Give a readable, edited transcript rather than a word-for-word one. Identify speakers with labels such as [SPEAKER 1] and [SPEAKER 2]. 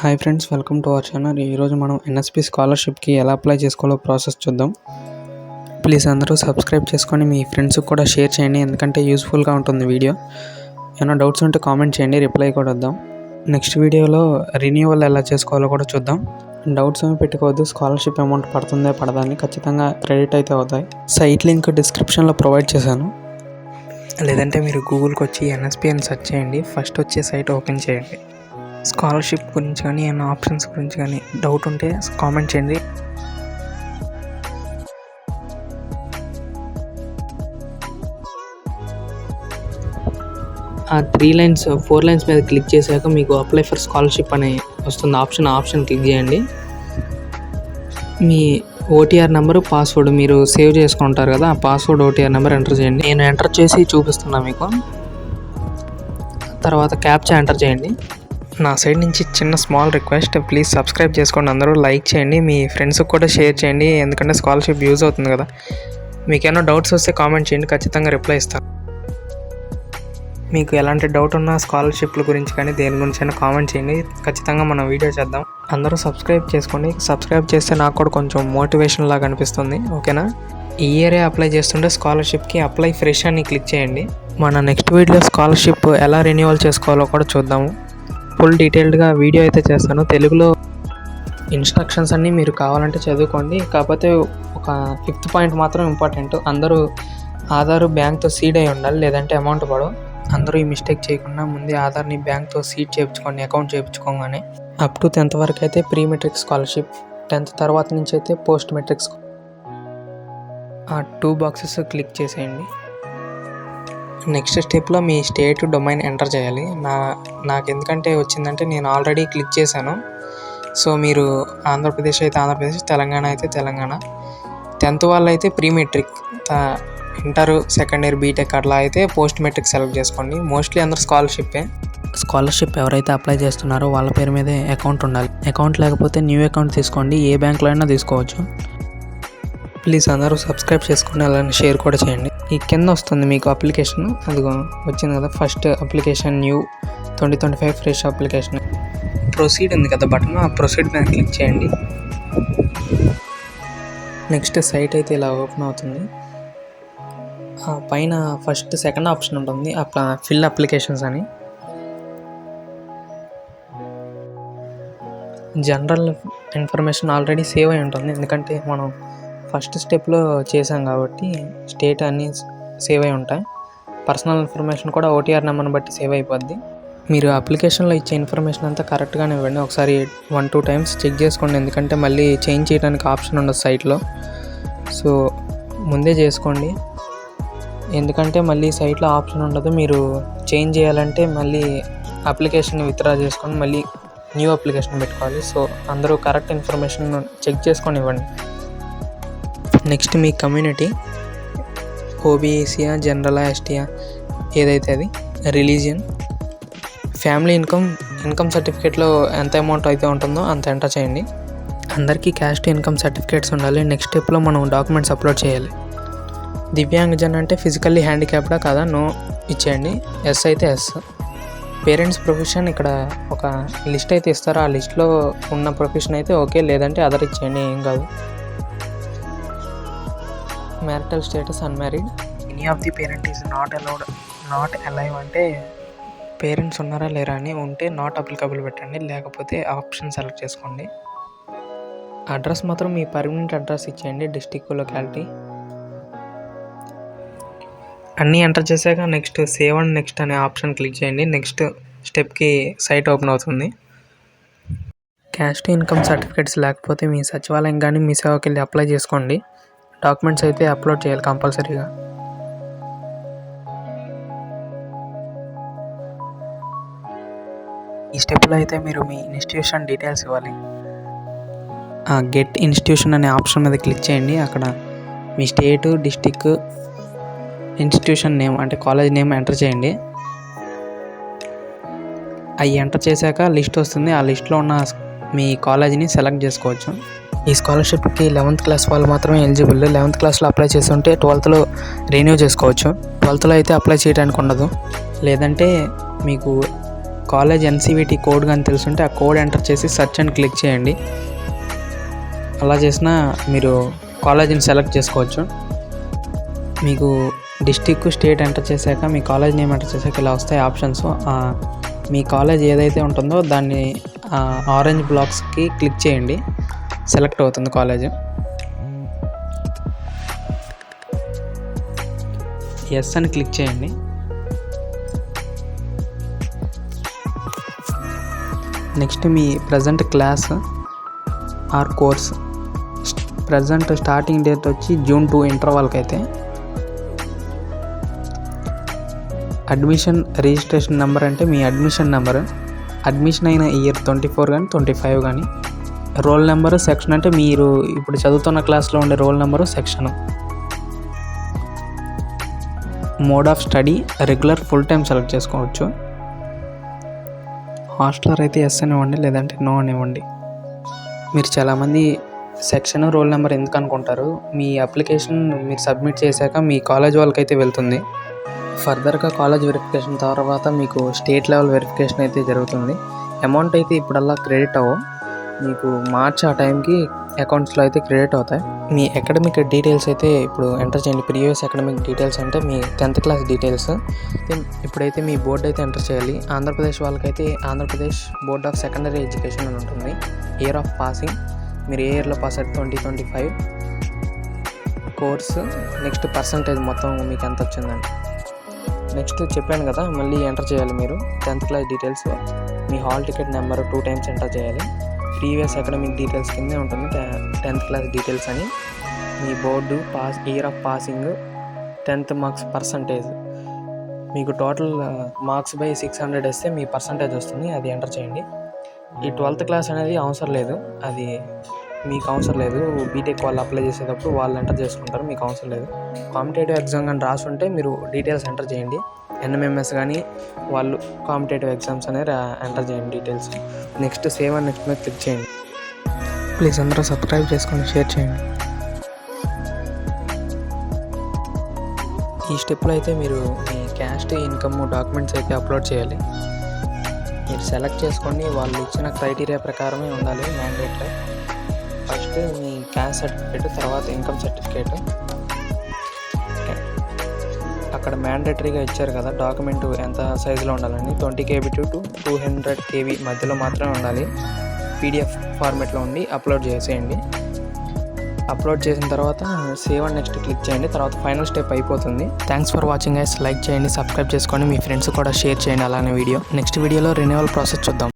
[SPEAKER 1] Hi friends, welcome to our channel. ఈరోజు మనం NSP స్కాలర్షిప్కి ఎలా అప్లై చేసుకోవాలో ప్రాసెస్ చూద్దాం. ప్లీజ్ అందరూ సబ్స్క్రైబ్ చేసుకొని మీ ఫ్రెండ్స్కి కూడా షేర్ చేయండి, ఎందుకంటే యూస్ఫుల్గా ఉంటుంది వీడియో. ఏమైనా డౌట్స్ ఉంటే కామెంట్ చేయండి, రిప్లై కూడా వద్దాం. నెక్స్ట్ వీడియోలో రెన్యువల్ ఎలా చేసుకోవాలో కూడా చూద్దాం. డౌట్స్ ఏమి పెట్టుకోవద్దు, స్కాలర్షిప్ అమౌంట్ పడుతుందే పడదా అని ఖచ్చితంగా క్రెడిట్ అయితే అవుతాయి. సైట్ లింక్ డిస్క్రిప్షన్లో ప్రొవైడ్ చేశాను, లేదంటే మీరు గూగుల్కి వచ్చి ఎన్ఎస్పి అని సెర్చ్ చేయండి. ఫస్ట్ వచ్చే సైట్ ఓపెన్ చేయండి. స్కాలర్షిప్ గురించి కానీ ఏమైనా ఆప్షన్స్ గురించి కానీ డౌట్ ఉంటే కామెంట్ చేయండి. ఆ 4 లైన్స్ మీద క్లిక్ చేశాక మీకు అప్లై ఫర్ స్కాలర్షిప్ అనే వస్తుంది ఆప్షన్ క్లిక్ చేయండి. మీ ఓటీఆర్ నెంబరు, పాస్వర్డ్ మీరు సేవ్ చేసుకుంటారు కదా, ఆ పాస్వర్డ్ ఓటీఆర్ నెంబర్ ఎంటర్ చేయండి. నేను ఎంటర్ చేసి చూపిస్తున్నాను మీకు. తర్వాత క్యాప్చా ఎంటర్ చేయండి. నా సైడ్ నుంచి చిన్న స్మాల్ రిక్వెస్ట్, ప్లీజ్ సబ్స్క్రైబ్ చేసుకోండి, అందరూ లైక్ చేయండి, మీ ఫ్రెండ్స్కి కూడా షేర్ చేయండి, ఎందుకంటే స్కాలర్షిప్ యూజ్ అవుతుంది కదా. మీకు ఏమైనా డౌట్స్ వస్తే కామెంట్ చేయండి, ఖచ్చితంగా రిప్లై ఇస్తాను. మీకు ఎలాంటి డౌట్ ఉన్నా స్కాలర్షిప్ల గురించి కానీ దేని గురించి అయినా కామెంట్ చేయండి, ఖచ్చితంగా మనం వీడియో చేద్దాం. అందరూ సబ్స్క్రైబ్ చేసుకోండి, సబ్స్క్రైబ్ చేస్తే నాకు కూడా కొంచెం మోటివేషన్ లాగా అనిపిస్తుంది, ఓకేనా. ఈ ఇయరే అప్లై చేస్తుంటే స్కాలర్షిప్కి అప్లై ఫ్రెష్ అని క్లిక్ చేయండి. మన నెక్స్ట్ వీడియోలో స్కాలర్షిప్ ఎలా రెన్యువల్ చేసుకోవాలో కూడా చూద్దాము. ఫుల్ డీటెయిల్డ్గా వీడియో అయితే చేస్తాను తెలుగులో. ఇన్స్ట్రక్షన్స్ అన్నీ మీరు కావాలంటే చదువుకోండి, కాకపోతే ఒక 5th పాయింట్ మాత్రం ఇంపార్టెంట్. అందరూ ఆధార్ బ్యాంక్తో సీడ్ అయి ఉండాలి, లేదంటే అమౌంట్ పడవు. అందరూ ఈ మిస్టేక్ చేయకుండా ముందే ఆధార్ని బ్యాంక్తో సీడ్ చేయించుకోండి, అకౌంట్ చేయించుకోగానే. అప్ టు 10th వరకు అయితే ప్రీ మెట్రిక్ స్కాలర్షిప్, 10th తర్వాత నుంచి అయితే పోస్ట్ మెట్రిక్. ఆ 2 బాక్సెస్ క్లిక్ చేసేయండి. నెక్స్ట్ స్టెప్లో మీ స్టేట్ డొమైన్ ఎంటర్ చేయాలి. నాకు ఎందుకంటే వచ్చిందంటే నేను ఆల్రెడీ క్లిక్ చేశాను. సో మీరు ఆంధ్రప్రదేశ్ అయితే ఆంధ్రప్రదేశ్, తెలంగాణ అయితే తెలంగాణ. 10th వాళ్ళు అయితే pre matric, inter, second year, BTech అట్లా అయితే పోస్ట్ మెట్రిక్ సెలెక్ట్ చేసుకోండి. మోస్ట్లీ అందరూ స్కాలర్షిప్ ఎవరైతే అప్లై చేస్తున్నారో వాళ్ళ పేరు మీదే అకౌంట్ ఉండాలి. అకౌంట్ లేకపోతే న్యూ అకౌంట్ తీసుకోండి, ఏ బ్యాంక్లో అయినా తీసుకోవచ్చు. ప్లీజ్ అందరూ సబ్స్క్రైబ్ చేసుకుని అలానే షేర్ కూడా చేయండి. ఈ కింద వస్తుంది మీకు అప్లికేషన్, అదిగో వచ్చింది కదా, first application new 2025 fresh application. Proceed ఉంది కదా బటన్, ఆ ప్రొసీడ్ మీద క్లిక్ చేయండి. నెక్స్ట్ సైట్ అయితే ఇలా ఓపెన్ అవుతుంది. పైన సెకండ్ ఆప్షన్ ఉంటుంది, ఫిల్ అప్లికేషన్స్ అని. జనరల్ ఇన్ఫర్మేషన్ ఆల్రెడీ సేవ్ అయి ఉంటుంది, ఎందుకంటే మనం ఫస్ట్ స్టెప్లో చేసాం కాబట్టి స్టేట్ అన్నీ సేవ్ అయి ఉంటాయి. పర్సనల్ ఇన్ఫర్మేషన్ కూడా ఓటీఆర్ నెంబర్ని బట్టి సేవ్ అయిపోద్ది. మీరు అప్లికేషన్లో ఇచ్చే ఇన్ఫర్మేషన్ అంతా కరెక్ట్గానే ఇవ్వండి. ఒకసారి 1-2 టైమ్స్ చెక్ చేసుకోండి, ఎందుకంటే మళ్ళీ చేంజ్ చేయడానికి ఆప్షన్ ఉండదు సైట్లో. సో ముందే చేసుకోండి, ఎందుకంటే మళ్ళీ సైట్లో ఆప్షన్ ఉండదు. మీరు చేంజ్ చేయాలంటే మళ్ళీ అప్లికేషన్ విత్డ్రా చేసుకొని మళ్ళీ న్యూ అప్లికేషన్ పెట్టుకోవాలి. సో అందరూ కరెక్ట్ ఇన్ఫర్మేషన్ చెక్ చేసుకొని ఇవ్వండి. నెక్స్ట్ మీ కమ్యూనిటీ, ఓబీసీయా, జనరలా, ఎస్టీయా, ఏదైతే అది, రిలీజియన్, ఫ్యామిలీ ఇన్కమ్ సర్టిఫికేట్లో ఎంత అమౌంట్ అయితే ఉంటుందో అంత ఎంటర్ చేయండి. అందరికీ క్యాస్ట్ ఇన్కమ్ సర్టిఫికేట్స్ ఉండాలి. నెక్స్ట్ స్టెప్లో మనం డాక్యుమెంట్స్ అప్లోడ్ చేయాలి. దివ్యాంగజన్ అంటే ఫిజికల్లీ హ్యాండిక్యాప్డా కాదా, నో ఇచ్చేయండి. ఎస్ అయితే ఎస్. పేరెంట్స్ ప్రొఫెషన్ ఇక్కడ ఒక లిస్ట్ అయితే ఇస్తారు, ఆ లిస్ట్లో ఉన్న ప్రొఫెషన్ అయితే ఓకే, లేదంటే అదర్ ఇచ్చేయండి, ఏం కాదు. Marital status unmarried. Any of the parent is not alive అంటే పేరెంట్స్ ఉన్నారా లేరా అని, ఉంటే నాట్ అప్లికబుల్ పెట్టండి, లేకపోతే ఆప్షన్ సెలెక్ట్ చేసుకోండి. అడ్రస్ మాత్రం మీ పర్మనెంట్ అడ్రస్ ఇచ్చేయండి, డిస్టిక్, లొకాలిటీ అన్నీ ఎంటర్ చేశాక నెక్స్ట్ సేవ్ అండ్ నెక్స్ట్ అనే ఆప్షన్ క్లిక్ చేయండి. నెక్స్ట్ స్టెప్కి సైట్ ఓపెన్ అవుతుంది. క్యాస్ట్ ఇన్కమ్ సర్టిఫికేట్స్ లేకపోతే మీ సచివాలయం కానీ మీ సేవకి వెళ్ళి అప్లై చేసుకోండి. డాక్యుమెంట్స్ అయితే అప్లోడ్ చేయాలి కంపల్సరీగా. ఈ స్టెప్లో అయితే మీరు మీ ఇన్స్టిట్యూషన్ డీటెయిల్స్ ఇవ్వాలి. గెట్ ఇన్స్టిట్యూషన్ అనే ఆప్షన్ మీద క్లిక్ చేయండి. అక్కడ మీ స్టేటు, డిస్టిక్, ఇన్స్టిట్యూషన్ నేమ్ అంటే కాలేజ్ నేమ్ ఎంటర్ చేయండి. అవి ఎంటర్ చేశాక లిస్ట్ వస్తుంది, ఆ లిస్ట్లో ఉన్న మీ కాలేజీని సెలెక్ట్ చేసుకోవచ్చు. ఈ స్కాలర్షిప్కి 11th క్లాస్ వాళ్ళు మాత్రమే ఎలిజిబుల్. 11th క్లాస్లో అప్లై చేస్తుంటే 12thలో రెన్యూ చేసుకోవచ్చు. 12thలో అయితే అప్లై చేయడానికి ఉండదు. లేదంటే మీకు కాలేజ్ ఎన్సీవీటీ కోడ్ కానీ తెలుసుంటే ఆ కోడ్ ఎంటర్ చేసి సెర్చ్ అండ్ క్లిక్ చేయండి. అలా చేసినా మీరు కాలేజీని సెలెక్ట్ చేసుకోవచ్చు. మీకు డిస్టిక్ స్టేట్ ఎంటర్ చేశాక మీ కాలేజ్ నేమ్ ఎంటర్ చేశాక ఇలా వస్తాయి ఆప్షన్స్. మీ కాలేజ్ ఏదైతే ఉంటుందో దాన్ని ఆరెంజ్ బ్లాక్స్కి క్లిక్ చేయండి, సెలెక్ట్ అవుతుంది కాలేజ్. ఎస్ అని క్లిక్ చేయండి. నెక్స్ట్ మీ present class or course. Present starting date వచ్చి June 2 ఇంటర్వాల్కి అయితే. అడ్మిషన్ రిజిస్ట్రేషన్ నెంబర్ అంటే మీ అడ్మిషన్ నెంబర్, అడ్మిషన్ అయిన ఇయర్ 24 కానీ 25 కానీ. రోల్ నెంబరు, సెక్షన్ అంటే మీరు ఇప్పుడు చదువుతున్న క్లాస్లో ఉండే roll number, section. Mode of study regular, full time select చేసుకోవచ్చు. హాస్టలర్ అయితే ఎస్ అనివ్వండి, లేదంటే నో అనివ్వండి. మీరు చాలామంది సెక్షన్ రోల్ నెంబర్ ఎందుకు అనుకుంటారు. మీ అప్లికేషన్ మీరు సబ్మిట్ చేశాక మీ కాలేజ్ వాళ్ళకైతే వెళ్తుంది. ఫర్దర్గా కాలేజ్ వెరిఫికేషన్ తర్వాత మీకు స్టేట్ లెవెల్ వెరిఫికేషన్ అయితే జరుగుతుంది. అమౌంట్ అయితే ఇప్పుడల్లా క్రెడిట్ అవ్వవు, మీకు మార్చ్ ఆ టైంకి అకౌంట్స్లో అయితే క్రెడిట్ అవుతాయి. మీ అకాడమిక్ డీటెయిల్స్ అయితే ఇప్పుడు ఎంటర్ చేయండి. ప్రీవియస్ అకాడమిక్ డీటెయిల్స్ అంటే మీ 10th క్లాస్ డీటెయిల్స్. ఇప్పుడైతే మీ బోర్డు అయితే ఎంటర్ చేయాలి. ఆంధ్రప్రదేశ్ వాళ్ళకైతే Andhra Pradesh board of secondary education అని ఉంటుంది. ఇయర్ ఆఫ్ పాసింగ్, మీరు ఏ ఇయర్లో పాస్ అయితే 2025. కోర్సు, నెక్స్ట్ పర్సంటేజ్ మొత్తం మీకు ఎంత వచ్చిందండి. నెక్స్ట్ చెప్పాను కదా, మళ్ళీ ఎంటర్ చేయాలి మీరు 10th క్లాస్ డీటెయిల్స్. మీ hall ticket number 2 times enter చేయాలి. ప్రీవియస్ అకాడమిక్ డీటెయిల్స్ కిందే ఉంటుంది 10th క్లాస్ డీటెయిల్స్ అని. మీ board, year of passing, 10th marks, percentage. మీకు టోటల్ మార్క్స్ బై 600 వేస్తే మీ పర్సంటేజ్ వస్తుంది, అది ఎంటర్ చేయండి. ఈ 12th క్లాస్ అనేది అవసరం లేదు, అది మీకు అవసరం లేదు. బీటెక్ వాళ్ళు అప్లై చేసేటప్పుడు వాళ్ళు ఎంటర్ చేసుకుంటారు, మీకు అవసరం లేదు. కాంపిటేటివ్ ఎగ్జామ్ కానీ రాసుంటే మీరు డీటెయిల్స్ ఎంటర్ చేయండి. NMMS కానీ వాళ్ళు కాంపిటేటివ్ ఎగ్జామ్స్ అనేది ఎంటర్ చేయండి details. Next save and next మీద క్లిక్ చేయండి. ప్లీజ్ అందరూ సబ్స్క్రైబ్ చేసుకొని షేర్ చేయండి. ఈ స్టెప్లో అయితే మీరు మీ క్యాస్ట్, ఇన్కమ్, డాక్యుమెంట్స్ అయితే అప్లోడ్ చేయాలి. మీరు సెలెక్ట్ చేసుకోండి, వాళ్ళు ఇచ్చిన క్రైటీరియా ప్రకారమే ఉండాలి మ్యాండేటరీ. ఫస్ట్ మీ క్యాస్ట్ సర్టిఫికేట్, తర్వాత ఇన్కమ్ సర్టిఫికేట్. అక్కడ మ్యాండేటరీగా ఇచ్చారు కదా డాక్యుమెంట్ ఎంత సైజులో ఉండాలని, 20 KB to 200 KB మధ్యలో మాత్రమే ఉండాలి. PDF ఫార్మేట్లో ఉండి అప్లోడ్ చేసేయండి. అప్లోడ్ చేసిన తర్వాత సేవ్ అండ్ నెక్స్ట్ క్లిక్ చేయండి. తర్వాత ఫైనల్ స్టెప్ అయిపోతుంది. Thanks for watching guys. Like చేయండి, సబ్స్క్రైబ్ చేసుకోండి, మీ ఫ్రెండ్స్ కూడా షేర్ చేయండి అలానే వీడియో. నెక్స్ట్ వీడియోలో రెన్యువల్ ప్రాసెస్ చూద్దాం.